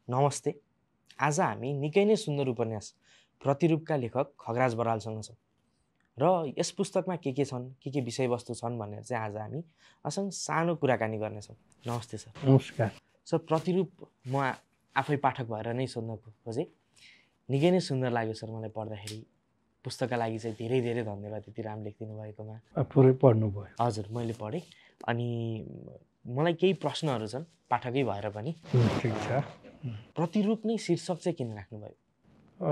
नमस्ते। आज हामी निकै नै सुन्दर उपन्यास प्रतिरूपका लेखक खगराज बरालसँग छौँ र यस पुस्तकमा के छन्, के विषयवस्तु छन् भनेर चाहिँ आज हामी असँग सानो कुराकानी गर्नेछौँ। नमस्ते सर। नमस्कार। सर, प्रतिरूप म आफै पाठक भएर नै सोध्न खोजेँ। निकै नै सुन्दर लाग्यो सर मलाई पढ्दाखेरि। पुस्तकका लागि चाहिँ धेरै धेरै धन्यवाद यति राम लेखिदिनु भएकोमा। पुरै पढ्नुभयो? हजुर, मैले पढेँ। अनि मलाई केही प्रश्नहरू छन् पाठकै भएर पनि। ठिक छ। प्रतिरूप नै शीर्षक चाहिँ किन राख्नुभयो?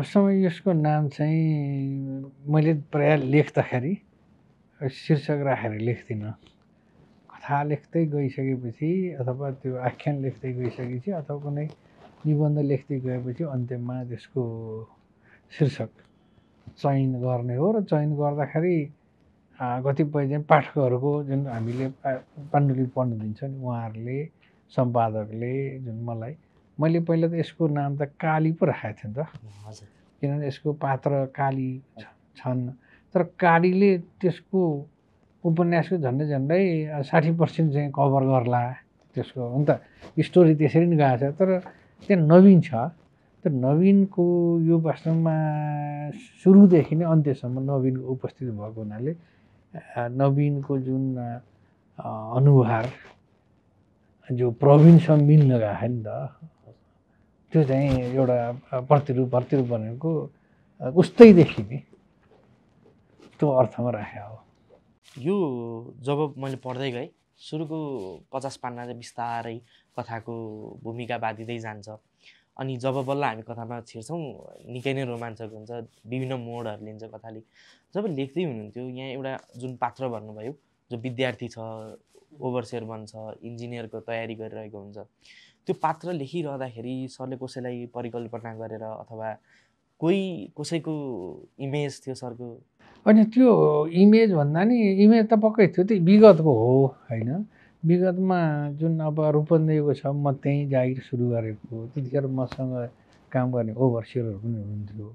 समय यसको नाम चाहिँ मैले प्राय लेख्दाखेरि शीर्षक राखेर लेख्दिनँ। कथा लेख्दै गइसकेपछि अथवा त्यो आख्यान लेख्दै गइसकेपछि अथवा कुनै निबन्ध लेख्दै गएपछि अन्त्यमा त्यसको शीर्षक चयन गर्ने हो र चयन गर्दाखेरि कतिपय चाहिँ पाठकहरूको जुन हामीले पाण्डुलिपि पढ्न दिन्छ नि उहाँहरूले सम्पादकले जुन मैले पहिला त यसको नाम त काली पो राखेको थिएँ नि त। किनभने यसको पात्र काली छन्, तर कालीले त्यसको उपन्यासको झन्डै 60% चाहिँ कभर गर्ला त्यसको। हुन त स्टोरी त्यसरी नै गएको छ, तर त्यहाँ नवीन छ। त नवीनको यो वास्तवमा सुरुदेखि नै अन्त्यसम्म नवीनको उपस्थित भएको हुनाले नवीनको जुन अनुहार जो प्रवीणसँग मिल्न गएको नि त, त्यो चाहिँ एउटा प्रतिरूप भनेको उस्तै देखिने त्यो अर्थमा राखेको हो। यो जब मैले पढ्दै गएँ सुरुको 50 पन्ना चाहिँ बिस्तारै कथाको भूमिका बाँधिँदै जान्छ। अनि जब बल्ल हामी कथामा छिर्छौँ निकै नै रोमाञ्चक हुन्छ, विभिन्न मोडहरू लिन्छ कथाले। जब लेख्दै हुनुहुन्थ्यो यहाँ एउटा जुन पात्र भन्नुभयो जो विद्यार्थी छ, ओभरसियर बन्छ, इन्जिनियरको तयारी गरिरहेको हुन्छ, त्यो पात्र लेखिरहँदाखेरि सरले कसैलाई परिकल्पना गरेर अथवा कसैको इमेज थियो सरको? अनि त्यो इमेज भन्दा नि इमेज त पक्कै थियो, त्यो विगतको हो होइन। विगतमा जुन अब रूपन्देहीको छ, म त्यहीँ जागिर सुरु गरेको। त्यतिखेर मसँग काम गर्ने ओभरसियरहरू पनि हुनुहुन्थ्यो।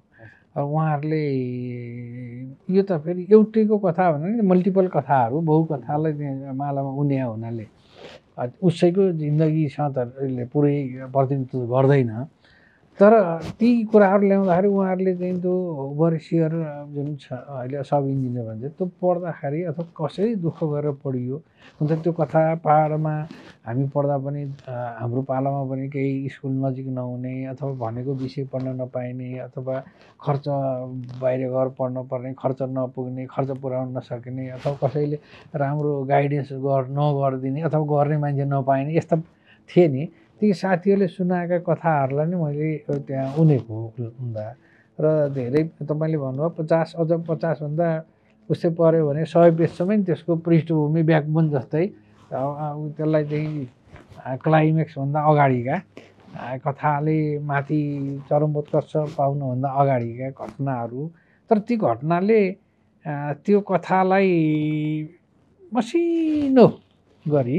अब उहाँहरूले यो त फेरि एउटैको कथा भने मल्टिपल कथाहरू बहुकथालाई मालामा उन्या हुनाले उसैको जिन्दगीसँग त पुरै प्रतिनिधित्व गर्दैन। तर ती कुराहरू ल्याउँदाखेरि उहाँहरूले चाहिँ त्यो ओभरसियर जुन छ अहिले सब इन्जिनियर भन्छ त्यो पढ्दाखेरि अथवा कसरी दुःख गरेर पढियो। हुन त त्यो कथा पाहाडमा हामी पढ्दा पनि हाम्रो पालामा पनि केही स्कुल नजिक नहुने अथवा भनेको विषय पढ्न नपाइने अथवा खर्च बाहिर गएर पढ्न पर्ने, खर्च नपुग्ने, खर्च पुर्याउन नसक्ने अथवा कसैले राम्रो गाइडेन्स नगरिदिने अथवा गर्ने मान्छे नपाइने यस्ता थिए नि। ती साथीहरूले सुनाएका कथाहरूलाई नै मैले त्यहाँ उनेको हुँदा र धेरै तपाईँले भन्नुभयो 50 अझ 50भन्दा उसै पऱ्यो भने 100 पेजसम्म त्यसको पृष्ठभूमि ब्याकबोन जस्तै त्यसलाई चाहिँ क्लाइमेक्सभन्दा अगाडिका कथाले माथि चरमोत्कर्ष पाउनुभन्दा अगाडिका घटनाहरू, तर ती घटनाले त्यो कथालाई मसिनो गरी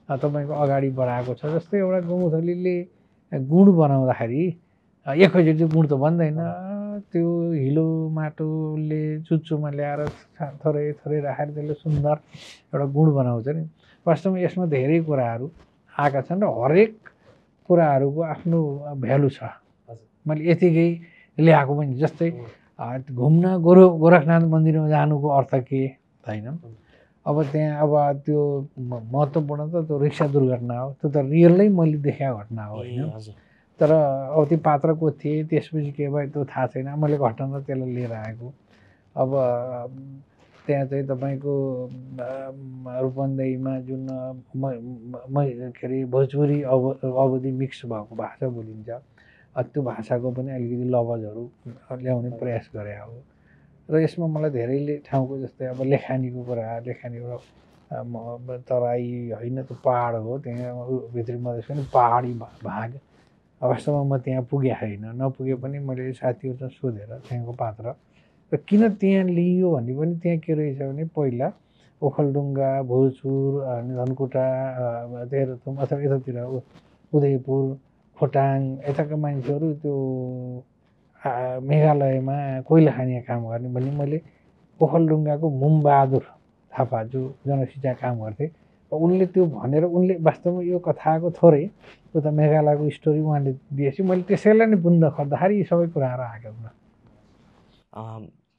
तपाईँको अगाडि बढाएको छ। जस्तै एउटा गौँथलीले गुड बनाउँदाखेरि एकैचोटि गुड त बन्दैन, त्यो हिलो माटोले चुच्चोमा ल्याएर थोरै थोरै राखेर त्यसले सुन्दर एउटा गुड बनाउँछ नि। वास्तवमा यसमा धेरै कुराहरू आएका छन् र हरेक कुराहरूको आफ्नो भ्यालु छ। मैले यतिकै ल्याएको पनि। जस्तै घुम्न गोरखनाथ मन्दिरमा जानुको अर्थ के होइन। अब त्यहाँ अब त्यो महत्त्वपूर्ण त त्यो रिक्सा दुर्घटना हो, त्यो त रियलै मैले देखेको घटना हो होइन। तर अब त्यो पात्र को थिए त्यसपछि के भयो त्यो थाहा छैन। मैले घटना त त्यसलाई लिएर आएको। अब त्यहाँ चाहिँ तपाईँको रूपन्देहीमा जुन के अरे भोजपुरी अवधि मिक्स भएको भाषा बोलिन्छ, त्यो भाषाको पनि अलिकति लवजहरू ल्याउने प्रयास गरे हो। र यसमा मलाई धेरैले ठाउँको जस्तै अब लेखानीको कुरा, लेखानी एउटा तराई होइन त्यो पाहाड हो, त्यहाँ भित्री मधेसको पनि पाहाडी भाग। वास्तवमा म त्यहाँ पुगेको छैन, नपुगे पनि मैले साथीहरूसँग सोधेर त्यहाँको पात्र र किन त्यहाँ लिइयो भन्ने पनि त्यहाँ के रहेछ भने पहिला ओखलढुङ्गा, भोजपुर, धनकुटा, तेह्रथुम अथवा यतातिर उदयपुर, खोटाङ यताका मान्छेहरू त्यो मेघालयमा कोइला खानीमा काम गर्ने भन्ने मैले ओखलढुङ्गाको मुमबहादुर थापा जो जनशिक्षा काम गर्थे उनले त्यो भनेर उनले वास्तवमा यो कथाको थोरै उता मेघालयको स्टोरी उहाँले दिएपछि मैले त्यसैलाई नै बुझ्न खोज्दाखेरि यी सबै कुराहरू आएको कुरा।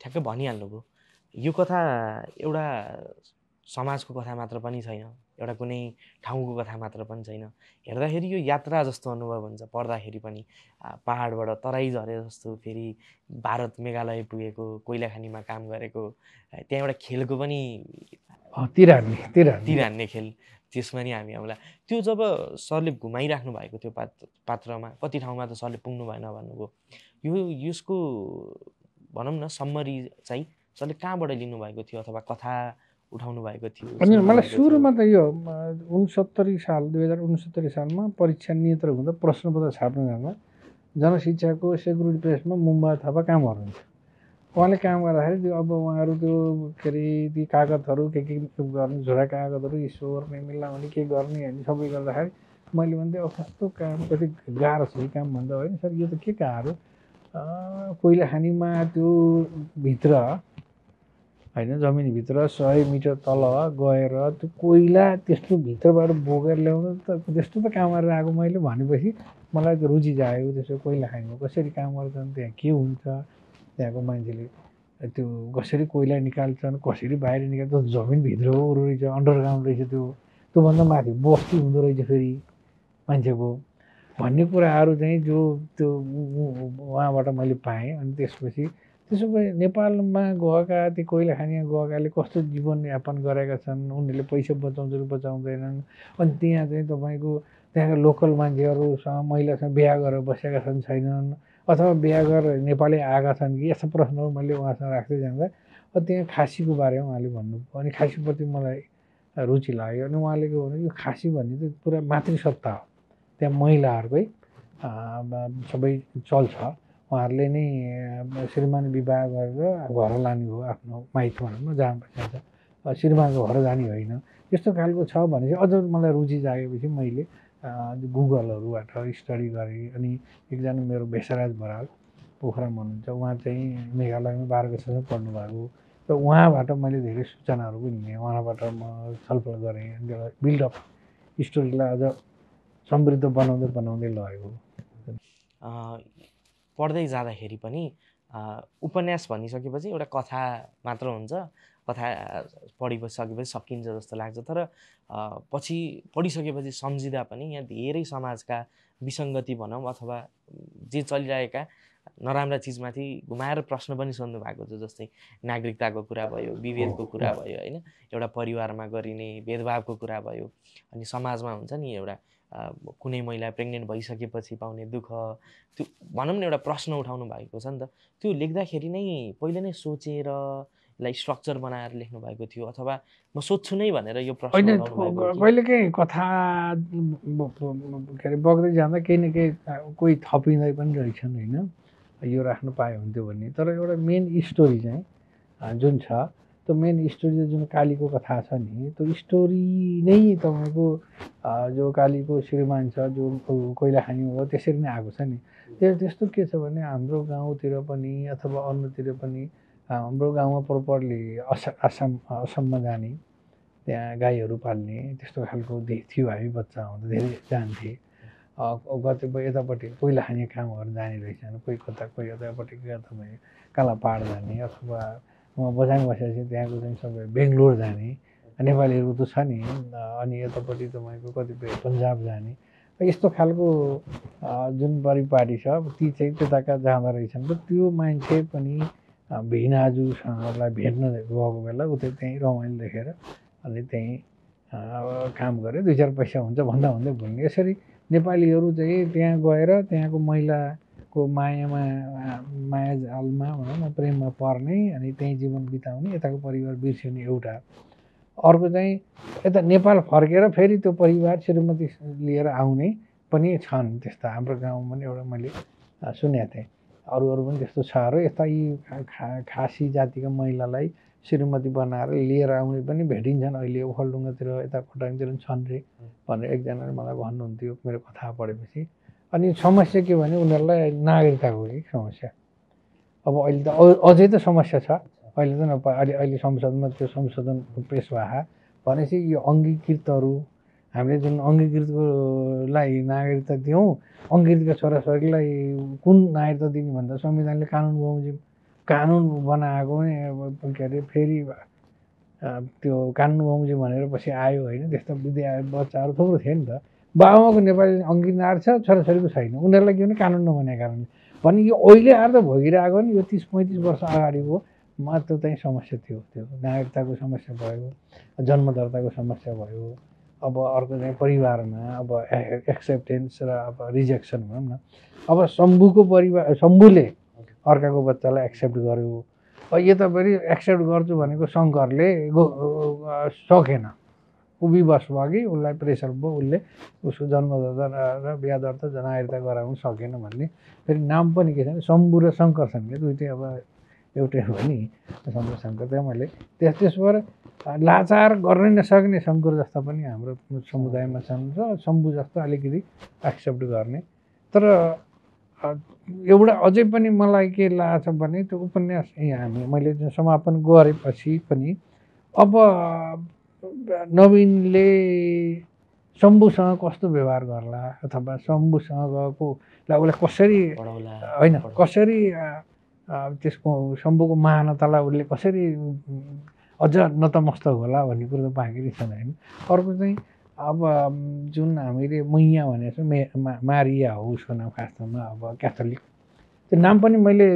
ठ्याक्कै भनिहाल्नुभयो। यो कथा एउटा समाजको कथा मात्र पनि छैन, एउटा कुनै ठाउँको कथा मात्र पनि छैन। हेर्दाखेरि यो यात्रा जस्तो अनुभव हुन्छ, पढ्दाखेरि पनि पहाडबाट तराई झरे जस्तो, फेरि भारत मेघालय पुगेको, कोइला खानीमा काम गरेको, त्यहाँ एउटा खेलको पनि तीर हान्ने खेल, त्यसमा नि हामी आउँला। त्यो जब सरले घुमाइराख्नु भएको थियो पात्रमा, कति ठाउँमा त सरले पुग्नु भएन भन्नुभयो। यसको भनौँ न सम्मरी चाहिँ सरले कहाँबाट लिनुभएको थियो अथवा कथा उठाउनु भएको थियो? अनि मलाई सुरुमा त यो 2069 सालमा परीक्षा नियन्त्रण हुँदा प्रश्नपत्र छाप्न जाँदा जनशिक्षाको सेक्युरिटी प्रेसमा मुम्बा थापा काम गर्नुहुन्छ। उहाँले काम गर्दाखेरि त्यो अब उहाँहरू त्यो के अरे ती कागतहरू के गर्ने, झोरा कागतहरू ईश्वर मिल्ला भने के गर्ने होइन, सबै गर्दाखेरि मैले भन्थेँ अब कस्तो काम, कति गाह्रो छ यो काम भन्दा होइन सर, यो त के गाह्रो, कोइला खानीमा त्यो भित्र होइन जमिनभित्र 100 मिटर तल गएर त्यो कोइला त्यस्तो भित्रबाट बोकेर ल्याउनु त त्यस्तो त काम गरेर आएको मैले भनेपछि मलाई त रुचि जाग्यो। त्यसो कोइला खानीमा कसरी काम गर्छन्, त्यहाँ के हुन्छ, त्यहाँको मान्छेले त्यो कसरी कोइला निकाल्छन्, कसरी बाहिर निकाल्छ, जमिनभित्र रहेछ, अन्डरग्राउन्ड रहेछ, त्योभन्दा माथि बस्ती हुँदो रहेछ फेरि मान्छेको भन्ने कुराहरू चाहिँ जो त्यो उहाँबाट मैले पाएँ। अनि त्यसपछि त्यसो भए नेपालमा गएका ती कोइला खानीमा गएकाले कस्तो जीवनयापन गरेका छन्, उनीहरूले पैसा बचाउँछन् बचाउँदैनन्, अनि त्यहाँ चाहिँ तपाईँको त्यहाँका लोकल मान्छेहरूसँग महिलासँग बिहा गरेर बसेका छन् छैनन्, अथवा बिहा गरेर नेपाली आएका छन् कि, यस्ता प्रश्नहरू मैले उहाँसँग राख्दै जाँदा त्यहाँ खासीको बारेमा उहाँले भन्नुभयो। अनि खासीप्रति मलाई रुचि लाग्यो। अनि उहाँले के भन्यो, यो खासी भन्ने चाहिँ पुरा मातृसत्ता हो, त्यहाँ महिलाहरूकै सबै चल्छ, उहाँहरूले नै श्रीमान विवाह गरेर घर लाने हो, आफ्नो माइत भनौँ न जहाँ बसेको छ, श्रीमानको घर जाने होइन, यस्तो खालको छ भने चाहिँ अझ मलाई रुचि जागेपछि मैले गुगलहरूबाट स्टडी गरेँ। अनि एकजना मेरो भेषराज बराल पोखरामा हुनुहुन्छ, उहाँ चाहिँ मेघालयमा 12 कक्षासम्म पढ्नुभएको, र उहाँबाट मैले धेरै सूचनाहरू पनि लिएँ, उहाँबाट म छलफल गरेँ, अनि बिल्डअप स्टोरीलाई अझ समृद्ध बनाउँदै लगेको। पढ्दै जाँदाखेरि पनि उपन्यास भनिसकेपछि एउटा कथा मात्र हुन्छ, कथा पढिसकेपछि सकिन्छ जस्तो लाग्छ। तर पछि पढिसकेपछि सम्झिँदा पनि यहाँ धेरै समाजका विसङ्गति भनौँ अथवा जे चलिरहेका नराम्रा चिजमाथि घुमाएर प्रश्न पनि सोध्नु भएको छ। जस्तै नागरिकताको कुरा भयो, विभेदको कुरा भयो, होइन, एउटा परिवारमा गरिने भेदभावको कुरा भयो, अनि समाजमा हुन्छ नि एउटा कुनै महिला प्रेग्नेन्ट भइसकेपछि पाउने दुःख, त्यो भनौँ न एउटा प्रश्न उठाउनु भएको छ नि त। त्यो लेख्दाखेरि नै पहिले नै सोचेर यसलाई स्ट्रक्चर बनाएर लेख्नु भएको थियो अथवा म सोध्छु नै भनेर यो प्रश्न कहिलेकाहीँ कथा के अरे बग्दै जाँदा केही न केही कोही थपिँदै पनि रहेछन्, होइन, यो राख्नु पायो हुन्थ्यो भन्ने। तर एउटा मेन स्टोरी चाहिँ जुन छ, त्यो मेन स्टोरी जुन कालीको कथा छ नि, त्यो स्टोरी नै तपाईँको जो कालीको श्रीमान छ जो कोइला खानी हो त्यसरी नै आएको छ नि। त्यस्तो के छ भने हाम्रो गाउँतिर पनि अथवा अन्यतिर पनि, हाम्रो गाउँमा प्रपरली असममा जाने, त्यहाँ गाईहरू पाल्ने त्यस्तो खालको थियो। हामी बच्चा हुँदा धेरै जान्थे, कतिपय यतापट्टि कोइला खाने कामहरू जाने रहेछन्, कोही कता कोही यतापट्टि तपाईँ कालापाहाड जाने, अथवा म बझाङ बसेपछि त्यहाँको चाहिँ सबै बेङ्गलोर जाने नेपालीहरू त छ नि, अनि यतापट्टि तपाईँको कतिपय पन्जाब जाने, यस्तो खालको जुन परिपाटी छ ती चाहिँ त्यताका जाँदो रहेछन्। र त्यो मान्छे पनि भिनाजुसँगलाई भेट्न गएको बेला उतै त्यहीँ रमाइलो देखेर अनि त्यहीँ काम गरे, 2-4 पैसा हुन्छ भन्दा भन्दै भुल्ने। यसरी नेपालीहरू चाहिँ त्यहाँ गएर त्यहाँको महिलाको माया जालमा भनौँ न प्रेममा पर्ने, अनि त्यहीँ जीवन बिताउने, यताको परिवार बिर्सिने एउटा। अर्को चाहिँ यता नेपाल फर्केर फेरि त्यो परिवार श्रीमती लिएर आउने पनि छन्। त्यस्ता हाम्रो गाउँमा पनि एउटा मैले सुनेको थिएँ, अरू पनि त्यस्तो छ। र यता यी खासी जातिका महिलालाई श्रीमती बनाएर लिएर आउने पनि भेटिन्छन् अहिले ओखलढुङ्गातिर, यता खोटाङतिर छन् रे भनेर एकजनाले मलाई भन्नुहुन्थ्यो मेरो कथा पढेपछि। अनि समस्या के भने उनीहरूलाई नागरिकताको समस्या। अब अहिले त अझै त समस्या छ, अहिले त अहिले संसदमा त्यो संशोधन पेस भए भनेपछि यो अङ्गीकृतहरू हामीले जुन अङ्गीकृतकोलाई नागरिकता दियौँ, अङ्गीकृतका छोराछोरीलाई कुन नागरिकता दिने भन्दा संविधानले कानुन बमोजिम कानुन बनाएको पनि के अरे फेरि त्यो कानुन बमोजिम भनेर पछि आयो होइन। त्यस्तो बच्चाहरू थुप्रो थियो नि त। बाबुआमाको नेपाली अङ्गीकृत नागरिक छ, छोराछोरीको छैन, उनीहरूलाई के भने कानुन नबनाएको कारणले भने यो अहिले आएर त भोगिरहेको नि यो 30-35 वर्ष अगाडिको मात्र चाहिँ समस्या थियो। त्यो नागरिकताको समस्या भयो, जन्मदर्ताको समस्या भयो, अब अर्को चाहिँ परिवारमा अब एक्सेप्टेन्स र अब रिजेक्सन भनौँ न। अब शम्भुले अर्काको बच्चालाई एक्सेप्ट गर्यो, यता फेरि एक्सेप्ट गर्छु भनेको शङ्करले सकेन, ऊ विवश भयो कि उसलाई प्रेसर भयो, उसले उसको जन्मदर्ता र बिहा दर्ता नागरिकता गराउनु सकेन भन्ने फेरि नाम पनि के छ शम्भु र शङ्कर छन् क्या, दुइटै अब एउटै हो नि शम्भु शङ्कर। त्यहाँ मैले त्यसबाट लाचार गर्नै नसक्ने शङ्कर जस्ता पनि हाम्रो समुदायमा छन् र शम्भु जस्तो अलिकति एक्सेप्ट गर्ने। तर एउटा अझै पनि मलाई के लाग्छ भने त्यो उपन्यास मैले जुन समापन गरेपछि पनि अब नवीनले शम्भुसँग कस्तो व्यवहार गर्ला अथवा शम्भुसँगको उसलाई कसरी होइन कसरी त्यसको शम्भुको महानतालाई उसले कसरी अझ नतमस्तक होला भन्ने कुरो त बाँकी नै छैन होइन। अर्को चाहिँ अब जुन हामीले मैया भनेको छ मारिया हो उसको नाम खासमा, अब क्याथोलिक त्यो नाम पनि मैले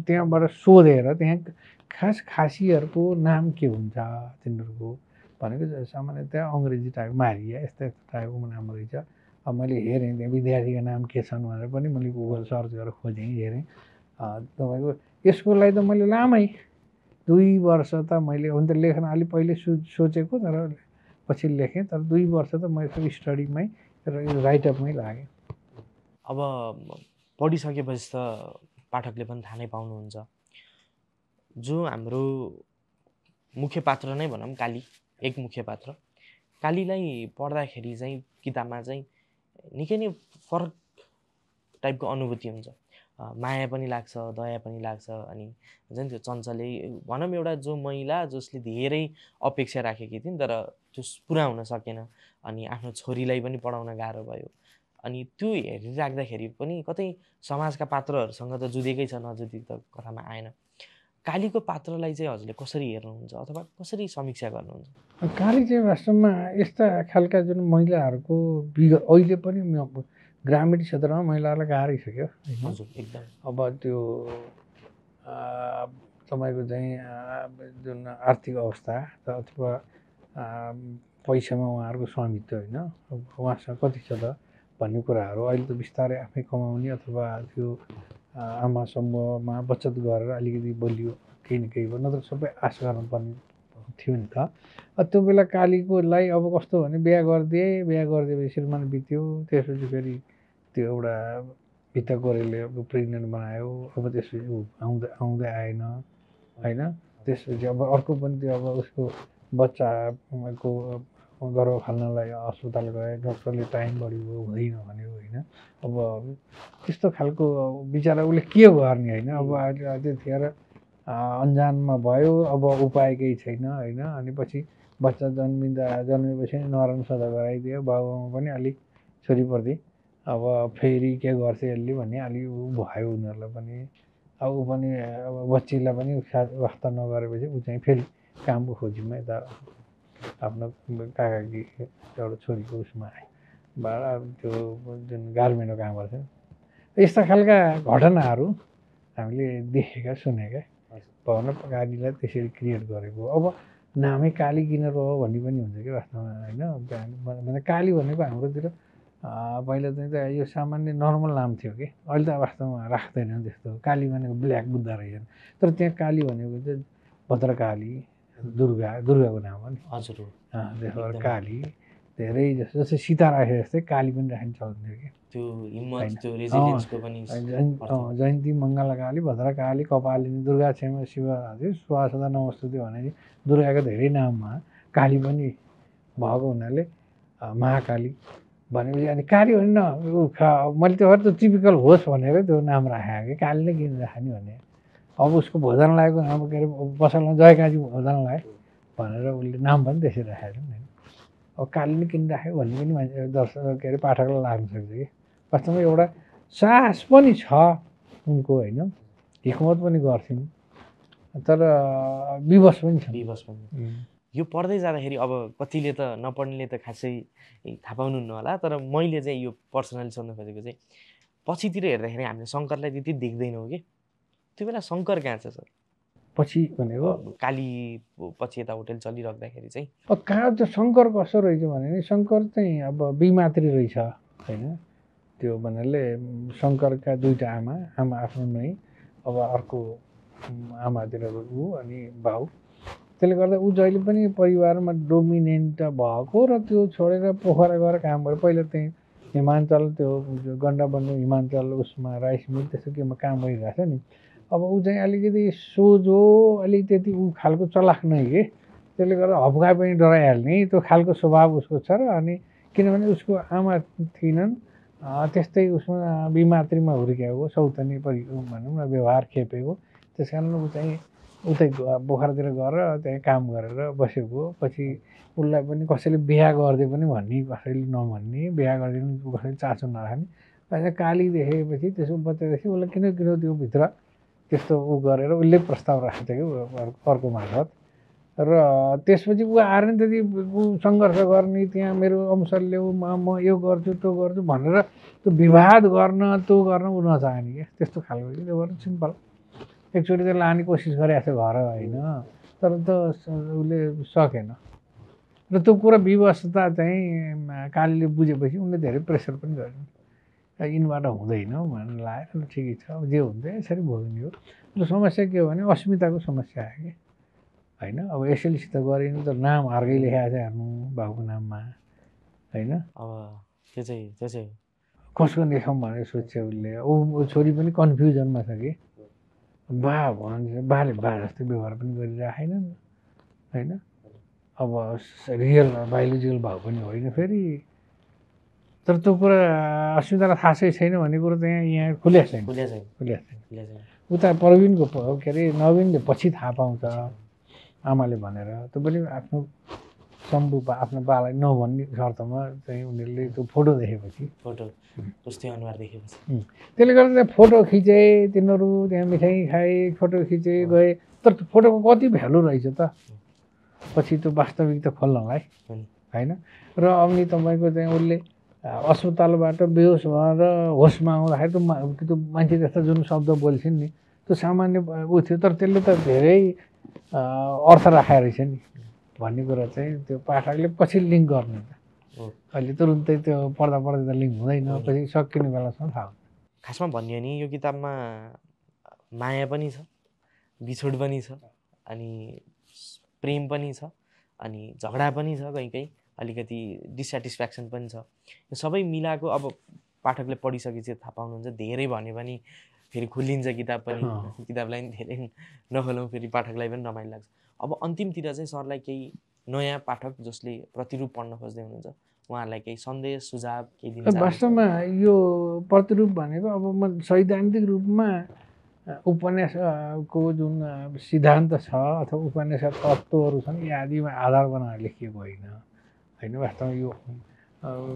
त्यहाँबाट सोधेर त्यहाँ खासीहरूको नाम के हुन्छ तिनीहरूको भनेको सामान्यतया अङ्ग्रेजी टाइप मारिया यस्तो टाइपको नाम रहेछ। अब मैले हेरेँ त्यहाँ विद्यार्थीको नाम के छन् भनेर पनि मैले गुगल सर्च गरेर खोजेँ हेरेँ। तपाईँको यसको लागि त मैले लामै 2 वर्ष त मैले हुन त लेख्न अलिक पहिले सोचेको तर पछि लेखेँ, तर 2 वर्ष त मैले स्टडीमै र राइटअपमै लागेँ। अब पढिसकेपछि त पाठकले पनि थाहा नै पाउनुहुन्छ जो हाम्रो मुख्य पात्र नै भनौँ काली, एक मुख्य पात्र कालीलाई पढ्दाखेरि चाहिँ किताबमा चाहिँ निकै नै फरक टाइपको अनुभूति हुन्छ, माया पनि लाग्छ, दया पनि लाग्छ। अनि झन् त्यो चञ्चले भनौँ एउटा जो महिला जसले धेरै अपेक्षा राखेकी थिइन् तर त्यो पुरा हुन सकेन, अनि आफ्नो छोरीलाई पनि पढाउन गाह्रो भयो। अनि त्यो हेरिराख्दाखेरि पनि कतै समाजका पात्रहरूसँग त जुधेकै छ, नजुधेको त कथामा आएन। कालीको पात्रलाई चाहिँ हजुरले कसरी हेर्नुहुन्छ अथवा कसरी समीक्षा गर्नुहुन्छ? काली चाहिँ वास्तवमा यस्ता खालका जुन महिलाहरूको विगत अहिले पनि ग्रामीण क्षेत्रमा महिलाहरूलाई गाह्रै छ क्या हजुर एकदम। अब त्यो तपाईँको चाहिँ जुन आर्थिक अवस्था अथवा पैसामा उहाँहरूको स्वामित्व होइन उहाँसँग कति छ त भन्ने कुराहरू अहिले त बिस्तारै आफै कमाउने अथवा त्यो आमा समूहमा बचत गरेर अलिकति बलियो केही न केही भयो, नत्र सबै आश गर्नुपर्ने थियो नि त। त्यो बेला कालीकोलाई अब कस्तो भने बिहा गरिदिएपछि श्रीमान बित्यो, त्यसपछि फेरि त्यो एउटा भित्ता गोरेले प्रेग्नेन्ट बनायो, अब त्यसपछि आउँदै आएन होइन। त्यसपछि अब अर्को पनि त्यो अब उसको बच्चाको गर्भ फाल्नलाई अस्पताल गए, डक्टरले टाइम बढी भयो हुँदैन भन्यो होइन। अब त्यस्तो खालको बिचरा उसले के गर्ने होइन। अब त्यतिखेर अन्जानमा भयो, अब उपाय केही छैन होइन। अनि पछि बच्चा जन्मेपछि नराम्रो सदा गराइदियो, बाबुआमा पनि अलिक छोरीप्रति अब फेरि के गर्छ यसले भन्ने अलिक भयो उनीहरूलाई पनि। अब ऊ पनि अब बच्चीलाई पनि वास्ता नगरेपछि ऊ चाहिँ फेरि कामको खोजीमा यता आफ्नो काकाकी एउटा छोरीको उसमा आयो, त्यो जुन गार्मेन्टको काम गर्छ। यस्ता खालका घटनाहरू हामीले देखेका सुनेका भवन कालीलाई त्यसरी क्रिएट गरेको। अब नामै काली किन रह्यो भन्ने पनि हुन्छ कि वास्तवमा होइन। काली भनेको हाम्रोतिर पहिला चाहिँ त यो सामान्य नर्मल नाम थियो कि, अहिले त वास्तवमा राख्दैनन् त्यस्तो। काली भनेको ब्ल्याक बुद्ध रहेछन्, तर त्यहाँ काली भनेको चाहिँ भद्रकाली दुर्गाको नाम हो नि। हजुर त्यसबाट काली धेरै जस्तै सीता राखे जस्तै काली पनि राख्ने चलन थियो कि। त्यो हिम्मत त्यो रेजिलियन्सको पनि जयन्ती मङ्गलकाली भद्रकाली कपालिनी दुर्गा क्षमा शिव स्वाहा सदा नमस्तुते भने दुर्गाको धेरै नाममा काली पनि भएको हुनाले महाकाली भनेपछि अनि काली भने न मैले त्यो टिपिकल होस् भनेर त्यो नाम राखेको कि काली नै किन राख्ने भने। अब उसको भोजनालयको नाम के अरे पसलमा जयकाजी भोजनालय भनेर उसले नाम पनि त्यसरी राखेको छ नि। अब कालीले किन राख्यो भन्ने पनि मान्छे दर्शक के अरे पाठकलाई लाग्न सक्छ कि वास्तवमा एउटा साहस पनि छ उनको होइन, हिक्मत पनि गर्छिन्, तर विवश पनि छ। विवश पनि यो पढ्दै जाँदाखेरि अब कतिले त नपढ्नेले त खासै थाहा पाउनुहुन्न होला, तर मैले चाहिँ यो पर्सनली सोध्न खोजेको चाहिँ पछितिर हेर्दाखेरि हामीले शङ्करलाई त्यति देख्दैनौँ कि त्यो बेला शङ्कर कहाँ छ सर? पछि भनेको काली पछि यता होटेल चलिराख्दाखेरि चाहिँ कहाँ त्यो शङ्कर कस्तो रहेछ भने नि शङ्कर चाहिँ अब बिमात्री रहेछ होइन। त्यो भन्नाले शङ्करका दुईवटा आमा आफ्नो नै अब अर्को आमातिर ऊ अनि बाउ, त्यसले गर्दा ऊ जहिले पनि परिवारमा डोमिनेन्ट भएको र त्यो छोडेर पोखरा गएर काम गर्यो। पहिला त्यहीँ हिमाञ्चल त्यो गन्डा बन्नु हिमाञ्चल उसमा राइस मिल त्यस्तो केमा काम गरिरहेको छ नि। अब ऊ चाहिँ अलिकति सोझो अलिक त्यति ऊ खालको चलाख नै के, त्यसले गर्दा हप्का पनि डराइहाल्ने त्यो खालको स्वभाव उसको छ। र अनि किनभने उसको आमा थिएनन्, त्यस्तै उसमा बिमात्रीमा हुर्क्याएको सौतनी भनौँ न व्यवहार खेपेको, त्यस कारण ऊ चाहिँ उतै पोखरातिर गएर त्यहाँ काम गरेर बसेको। पछि उसलाई पनि कसैले बिहा गरिदियो पनि भन्ने, कसैले नभन्ने, बिहा गरिदिनु कसैले चासो नराख्ने। अहिले काली देखेपछि त्यसको बच्चादेखि उसलाई किन त्यो भित्र त्यस्तो ऊ गरेर उसले प्रस्ताव राखेको थियो कि अर्को मार्फत। र त्यसपछि ऊ आएर नि त्यति ऊ सङ्घर्ष गर्ने त्यहाँ मेरो अंश ल्याऊ म यो गर्छु त्यो गर्छु भनेर त्यो विवाद गर्न त्यो गर्न ऊ नचाहने क्या, त्यस्तो खालको कि। त्यो भएर सिम्पल एकचोटि त लाने कोसिस गरेको छ घर होइन, तर त उसले सकेन। र त्यो कुरा विवशता चाहिँ कालीले बुझेपछि उनले धेरै प्रेसर पनि गरेन, यिनबाट हुँदैन भनेर लाग्यो। ठिकै छ अब जे हुन्छ यसरी भोग्ने हो। र समस्या के हो भने अस्मिताको समस्या आयो कि होइन। अब एसएलसी त गरिनु त नाम अर्कै लेखाएको छ हेर्नु बाबुको नाममा होइन। अब त्यो चाहिँ कसको लेखौँ भनेर सोध्छ उसले। ऊ छोरी पनि कन्फ्युजनमा छ कि बा भन्छ बाले बा जस्तो व्यवहार पनि गरिराखेनन् होइन। अब रियल बायोलोजिकल भाउ पनि होइन फेरि, तर त्यो कुरा अस्मितालाई थाहा छैन भन्ने कुरो त यहाँ खुल्या छैन। उता प्रवीणको के अरे नवीनले पछि थाहा पाउँछ आमाले भनेर, त्यो पनि आफ्नो शम्भु आफ्नो बालाई नभन्ने शर्तमा चाहिँ उनीहरूले त्यो फोटो देखेपछि त्यसले गर्दा त्यहाँ फोटो खिचे तिनीहरू, त्यहाँ मिठाई खाए फोटो खिचे गए, तर त्यो फोटोको कति भ्यालु रहेछ त पछि त्यो वास्तविकता खोल्नलाई होइन। र अनि तपाईँको चाहिँ उसले अस्पतालबाट बेहोस भएर होसमा आउँदाखेरि त्यो मान्छे जस्तो जुन शब्द बोल्छन् नि त्यो सामान्य ऊ थियो, तर त्यसले त धेरै अर्थ राखेको रहेछ नि भन्ने कुरा चाहिँ त्यो पाठकले पछि लिङ्क गर्नु त। अहिले तुरुन्तै त्यो पढ्दा त लिङ्क हुँदैन, पछि सकिने बेलासम्म थाहा हुन्छ। खासमा भन्यो भने यो किताबमा माया पनि छ, बिछोड पनि छ, अनि प्रेम पनि छ, अनि झगडा पनि छ, कहीँ अलिकति डिससेटिस्फ्याक्सन पनि छ। यो सबै मिलाएको अब पाठकले पढिसकेपछि थाहा पाउनुहुन्छ। धेरै भन्यो भने फेरि खुलिन्छ किताब पनि, किताबलाई पनि धेरै नखोलौँ फेरि पाठकलाई पनि रमाइलो लाग्छ। अब अन्तिमतिर चाहिँ सरलाई केही नयाँ पाठक जसले प्रतिरूप पढ्न खोज्दै हुनुहुन्छ उहाँहरूलाई केही सन्देश सुझाव केही दिन? वास्तवमा यो प्रतिरूप भनेको अब म सैद्धान्तिक रूपमा उपन्यासको जुन सिद्धान्त छ अथवा उपन्यासका तत्त्वहरू छन् यी आदिमा आधार बनाएर लेखिएको होइन। वास्तवमा यो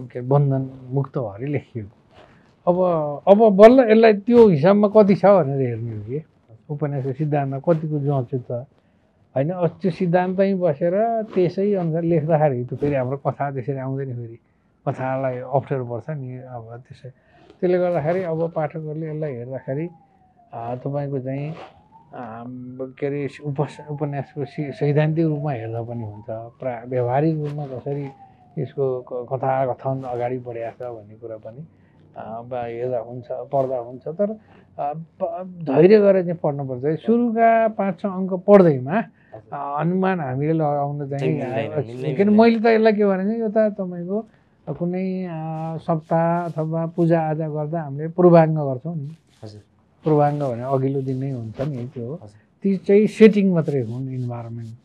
के बन्धन मुक्त भएर लेखिएको। अब बल्ल यसलाई त्यो हिसाबमा कति छ भनेर हेर्ने हो कि उपन्यासको सिद्धान्तमा कतिको जँच्यो त होइन। त्यो सिद्धान्तमै बसेर त्यसै अनुसार लेख्दाखेरि त फेरि हाम्रो कथा त्यसरी आउँदैन, फेरि कथालाई अप्ठ्यारो पर्छ नि। अब त्यसले गर्दाखेरि अब पाठकहरूले यसलाई हेर्दाखेरि तपाईँको चाहिँ के अरे उपन्यासको सैद्धान्तिक रूपमा हेर्दा पनि हुन्छ, व्यवहारिक रूपमा कसरी यसको कथा कथन अगाडि बढेको छ भन्ने कुरा पनि हेर्दा हुन्छ, पढ्दा हुन्छ। तर धैर्य गरेर चाहिँ पढ्नुपर्छ। सुरुका 5-6 अङ्क पढ्दैमा अनुमान हामीले लगाउन चाहिँ, किन मैले त यसलाई के भने यो त तपाईँको कुनै सप्ताह अथवा पूजाआजा गर्दा हामीले पूर्वाङ्ग गर्छौँ नि। पूर्वाङ्ग भने अघिल्लो दिन नै हुन्छ नि, त्यो हो। ती चाहिँ सेटिङ मात्रै हुन्, इन्भाइरोमेन्ट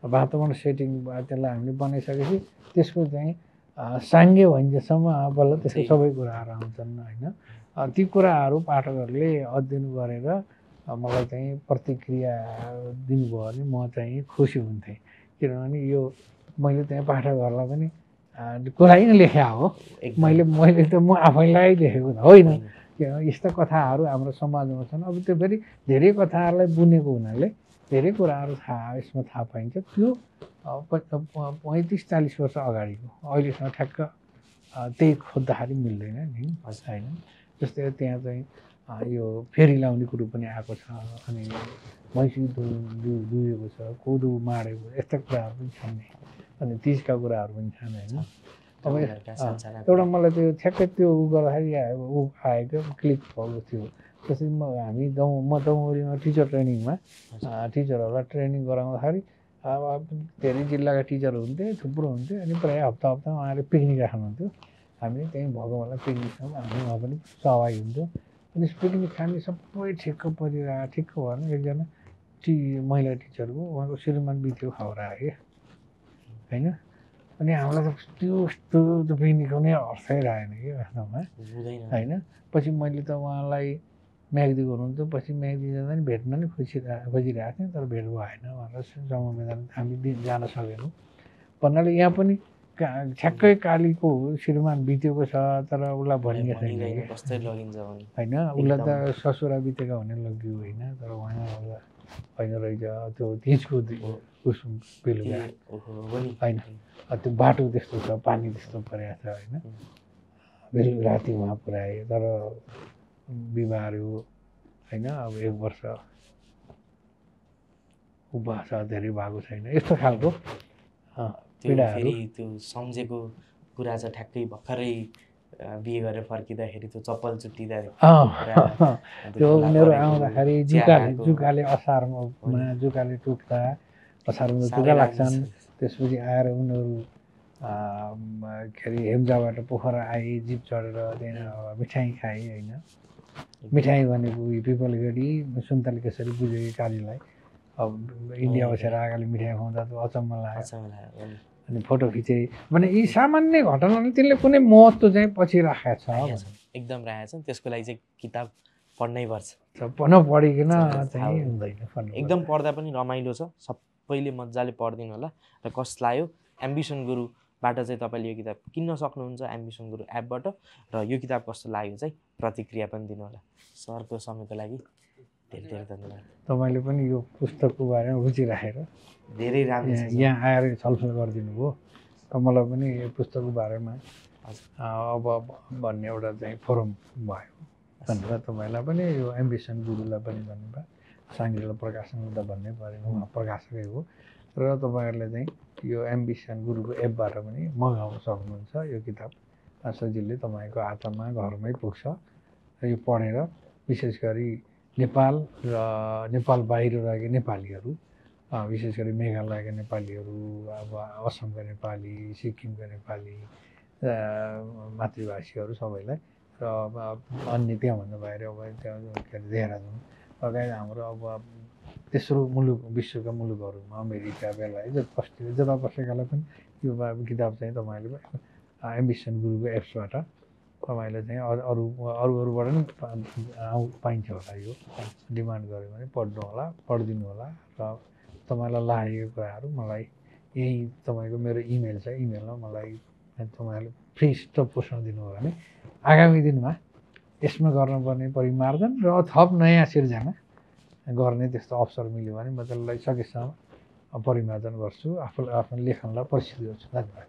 वातावरण सेटिङ त्यसलाई हामीले बनाइसकेपछि त्यसको चाहिँ साङ्गे भइन्जेलसम्म बल्ल त्यसको सबै कुराहरू आउँछन् होइन। ती कुराहरू पाठकहरूले अध्ययन गरेर मलाई चाहिँ प्रतिक्रिया दिनुभयो भने म चाहिँ खुसी हुन्थेँ। किनभने यो मैले त्यहाँ पाठकहरूलाई पनि कुरै नै लेखा हो। मैले त म आफैलाई लेखेको त होइन। किनभने यस्ता कथाहरू हाम्रो समाजमा छन्। अब त्यो फेरि धेरै कथाहरूलाई बुनेको हुनाले धेरै कुराहरू यसमा थाहा पाइन्छ। त्यो 35-40 वर्ष अगाडिको अहिलेसँग ठ्याक्क त्यही खोज्दाखेरि मिल्दैन नि होइन। जस्तै त्यहाँ चाहिँ यो फेरी लाउने कुरो पनि आएको छ, अनि मैसी दुहेको छ, कोदो माडेको, यस्ता कुराहरू पनि छन् नि। अनि तिजका कुराहरू पनि छन् होइन। अब एउटा मलाई त्यो ठ्याक्कै त्यो गर्दाखेरि आएको क्लिक भएको थियो। त्यसरी म दौमरीमा टिचर ट्रेनिङमा टिचरहरूलाई ट्रेनिङ गराउँदाखेरि अब धेरै जिल्लाका टिचरहरू हुन्थे, थुप्रो हुन्थे। अनि प्रायः हप्ता उहाँहरूले पिकनिक राख्नुहुन्थ्यो। हामी त्यहीँ भएको बेला पिकनिकमा हामी उहाँ पनि सहभागी हुन्थ्यौँ। अनि पिकनिक खाने सबै ठिक्क परिरहेको ठिक्क भएन एकजना महिला टिचरको उहाँको श्रीमान बित्यो खबर आयो क्या होइन। अनि हामीलाई त त्यो पिकनिक कुनै अर्थै रहेन कि वास्तवमा होइन। पछि मैले त उहाँलाई म्याग्दी हुनुहुन्थ्यो, पछि म्याग्दी जाँदा नि भेट्न नि खोजिरहेको थिएँ, तर भेट भएन। उहाँलाई समयमा हामी जान सकेनौँ भन्नाले यहाँ पनि ठ्याक्कै कालीको श्रीमान बितेको छ, तर उसलाई भनिएको छैन होइन। उसलाई त ससुरा बितेका हुने लग्यो होइन, तर उहाँलाई होइन रहेछ त्यो तिजको बेलुका होइन। त्यो बाटो त्यस्तो छ, पानी त्यस्तो परेको छ होइन। बेलुका राति उहाँ पुऱ्याए, तर बिमार हो होइन। अब 1 वर्ष उपवास धेरै भएको छैन, यस्तो खालको पीडाहरू। त्यो सम्झेको कुरा चाहिँ ठ्याक्कै भर्खरै बिहे गरेर फर्किँदाखेरि त्यो चप्पल चुट्टिँदा त्यो उनीहरू आउँदाखेरि जुकाले असारमा जुकाले टुट्दा असारमा जुका लाग्छन्। त्यसपछि आएर उनीहरू के अरे हेम्जाबाट पोखरा आए, जिप चढेर त्यहाँ मिठाई खाए होइन। मिठाई भनेको पिपलगढी सुन्तले केसरी बुझेको कालीलाई अब इन्डिया बसेर आएकाले मिठाई खुवाउँदा त अचम्म लाग्यो। अनि फोटो खिचे भने यी सामान्य घटनाले त्यसले कुनै महत्त्व चाहिँ पछि राखेको छ, एकदम राखेको छ। त्यसको लागि चाहिँ किताब पढ्नै पर्छ। नपढिकन चाहिँ हुँदैन। एकदम पढ्दा पनि रमाइलो छ। सबैले मजाले पढिदिनु होला। र कसलाई आयो एम्बिसन गुरुबाट चाहिँ तपाईँले यो किताब किन्न सक्नुहुन्छ, एम्बिसन गुरु एपबाट। र यो किताब कस्तो लाग्यो चाहिँ प्रतिक्रिया पनि दिनु होला। सरको समयको लागि धेरै धेरै धन्यवाद। तपाईँले पनि यो पुस्तकको बारेमा रुचि राखेर धेरै राम्रो यहाँ आएर छलफल गरिदिनु भयो। र मलाई पनि यो पुस्तकको बारेमा अब भन्ने एउटा चाहिँ फोरम भयो। धन्यवाद तपाईँलाई पनि, यो एम्बिसन गुरुलाई पनि धन्यवाद। साङ्गीतिक प्रकाशनलाई त भन्नै पऱ्यो, उहाँ प्रकाशकै हो। र तपाईँहरूले चाहिँ यो एम्बिसन गुरुको एपबाट पनि मगाउन सक्नुहुन्छ। यो किताब सजिलै तपाईँको हातमा घरमै पुग्छ। र यो पढेर विशेष गरी नेपाल र नेपाल बाहिर रहेका नेपालीहरू, विशेष गरी मेघालयका नेपालीहरू, अब असमका नेपाली, सिक्किमका नेपाली मातृभाषीहरू सबैलाई, र अब अन्य त्यहाँभन्दा बाहिर अब त्यहाँ के अरे देहरादुन लगायत हाम्रो अब तेस्रो मुलुक विश्वका मुलुकहरूमा अमेरिका, बेलायत जता बसेकालाई पनि यो किताब चाहिँ तपाईँले एम्बिसन गुरुको एप्सबाट तपाईँले चाहिँ अरूबाट पनि पाइन्छ होला। यो डिमान्ड गऱ्यो भने पढ्नु होला, पढिदिनु होला। र तपाईँलाई लागेको कुराहरू मलाई यही तपाईँको मेरो इमेल छ, इमेलमा मलाई तपाईँहरूले फ्री स्टप पोषण दिनुभयो भने आगामी दिनमा यसमा गर्नुपर्ने परिमार्जन र थप नयाँ सिर्जना गर्ने त्यस्तो अवसर मिल्यो भने म त्यसलाई सकेसम्म परिमार्जन गर्छु, आफ्नो लेखनलाई परिष्कृत गर्छु। धन्यवाद।